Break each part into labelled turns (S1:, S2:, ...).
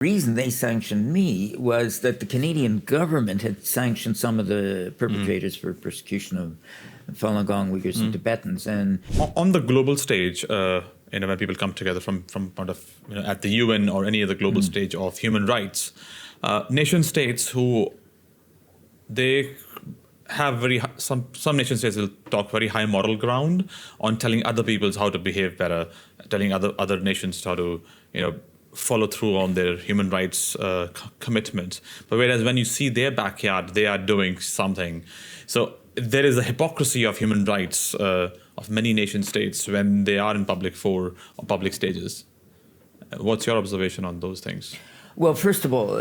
S1: The reason they sanctioned me was that the Canadian government had sanctioned some of the perpetrators for persecution of Falun Gong, Uyghurs, and Tibetans. And
S2: on the global stage, when people come together from point of at the UN or any other global stage of human rights, nation states who they have some nation states will talk very high moral ground on telling other peoples how to behave better, telling other nations how to follow through on their human rights commitments. But whereas when you see their backyard, they are doing something. So there is a hypocrisy of human rights of many nation states when they are in public fora or public stages. What's your observation on those things?
S1: Well, first of all,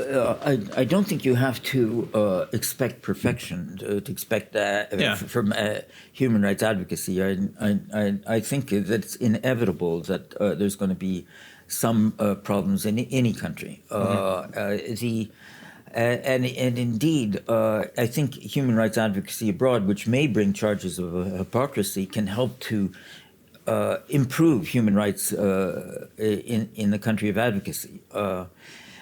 S1: I don't think you have to expect perfection to expect from human rights advocacy. I think that it's inevitable that there's going to be some problems in any country. And indeed, I think human rights advocacy abroad, which may bring charges of hypocrisy, can help to improve human rights in the country of advocacy.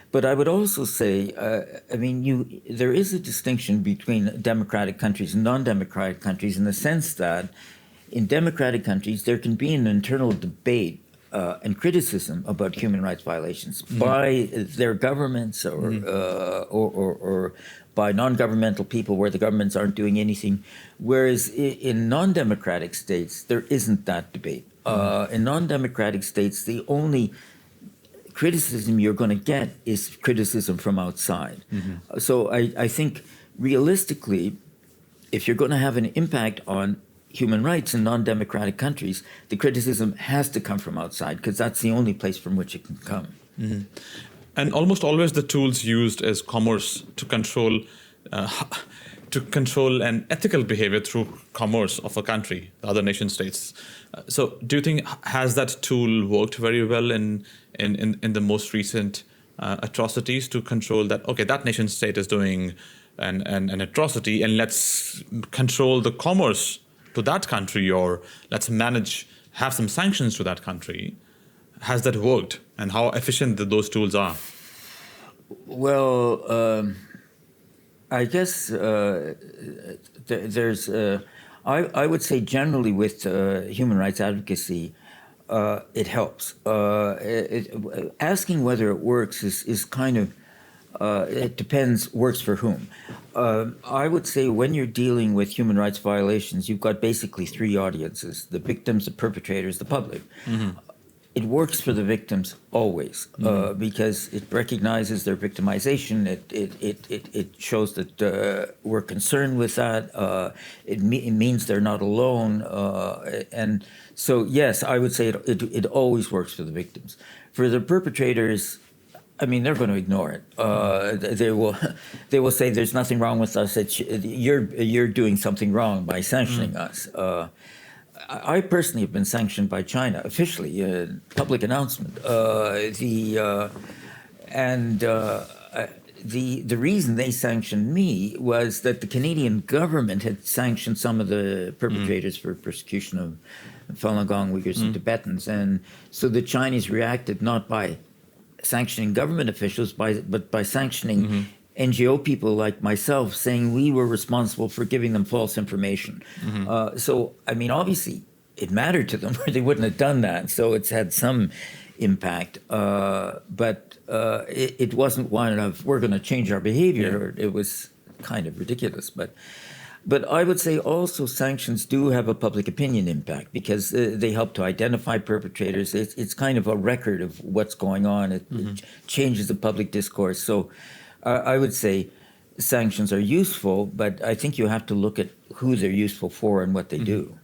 S1: But I would also say, there is a distinction between democratic countries and non-democratic countries in the sense that in democratic countries, there can be an internal debate and criticism about human rights violations by their governments or by non-governmental people where the governments aren't doing anything. Whereas in non-democratic states, there isn't that debate. In non-democratic states, the only criticism you're going to get is criticism from outside. So I think realistically, if you're going to have an impact on human rights in non-democratic countries, the criticism has to come from outside because that's the only place from which it can come.
S2: And almost always the tools used as commerce to control an ethical behavior through commerce of a country, the other nation states. So do you think, has that tool worked very well in the most recent atrocities to control that, okay, that nation state is doing an atrocity and let's control the commerce to that country, or let's have some sanctions to that country? Has that worked, and how efficient those tools are?
S1: Well, I guess there's I would say generally with human rights advocacy, it helps. Asking whether it works is kind of, it depends, works for whom. I would say when you're dealing with human rights violations, you've got basically three audiences: the victims, the perpetrators, the public. It works for the victims always because it recognizes their victimization. It shows that we're concerned with that. It means they're not alone. And so, yes, I would say it always works for the victims. For the perpetrators, they're going to ignore it. They will say there's nothing wrong with us. You're doing something wrong by sanctioning us. I personally have been sanctioned by China officially, public announcement. The reason they sanctioned me was that the Canadian government had sanctioned some of the perpetrators for persecution of Falun Gong, Uyghurs, and Tibetans, and so the Chinese reacted not by sanctioning government officials, but by sanctioning NGO people like myself, saying we were responsible for giving them false information. So, obviously, it mattered to them, or they wouldn't have done that. So it's had some impact, but it wasn't one of we're going to change our behavior. It was kind of ridiculous, but I would say also sanctions do have a public opinion impact because they help to identify perpetrators. It's kind of a record of what's going on. It changes the public discourse. So I would say sanctions are useful, but I think you have to look at who they're useful for and what they do.